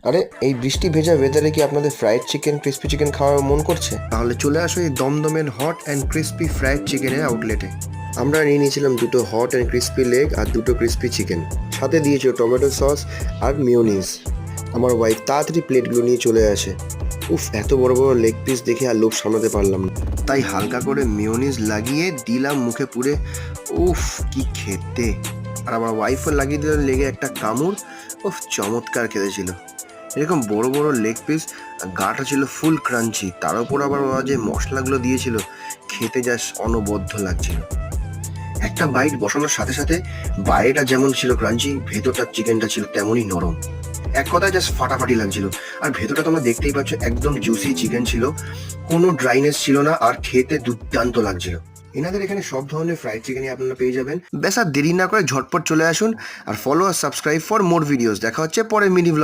আরে এই বৃষ্টি ভেজা ওয়েদারে কি আপনাদের ফ্রাইড চিকেন ক্রিস্পি চিকেন খাওয়ার মন করছে? তাহলে চলে আসো এই দমদমের হট অ্যান্ড ক্রিস্পি ফ্রাইড চিকেনের আউটলেটে। আমরা নিয়ে নিয়েছিলাম দুটো হট অ্যান্ড ক্রিস্পি লেগ আর দুটো ক্রিস্পি চিকেন, সাথে দিয়েছিল টমেটো সস আর মিওনিজ। আমার ওয়াইফ তাড়াতাড়ি প্লেটগুলো নিয়ে চলে আসে। উফ, এত বড় বড় লেগ পিস দেখে আর লোভ সামলাতে পারলাম না, তাই হালকা করে মিওনিজ লাগিয়ে দিলাম মুখে পুরে। উফ, কি খেতে! আর আমার ওয়াইফও লাগিয়ে দিল লেগে একটা কামড়। উফ, চমৎকার খেতে ছিল। এরকম বড় বড় লেগ পিস, গাটা ছিল ফুল ক্রাঞ্চি, তার উপর আবার ওরা যে মশলাগুলো দিয়েছিল, খেতে জাস্ট অনবদ্য লাগছিল। একটা বাইট বসানোর সাথে সাথে বাইরেটা যেমন ছিল ক্রাঞ্চি, ভেতরটা চিকেনটা ছিল তেমনই নরম। এক কথায় জাস্ট ফাটাফাটি লাগছিল। আর ভেতরটা তোমরা দেখতেই পাচ্ছ, একদম জুসি চিকেন ছিল, কোনো ড্রাইনেস ছিল না, আর খেতে দুর্দান্ত লাগছিল। এনাদের এখানে সব ধরনের ফ্রাইড চিকেনই আপনারা পেয়ে যাবেন। ব্যাস আর দেরি না করে ঝটপট চলে আসুন আর ফলো আর সাবস্ক্রাইব ফর মোর ভিডিওস। দেখা হচ্ছে পরের মিনি ব্লগ।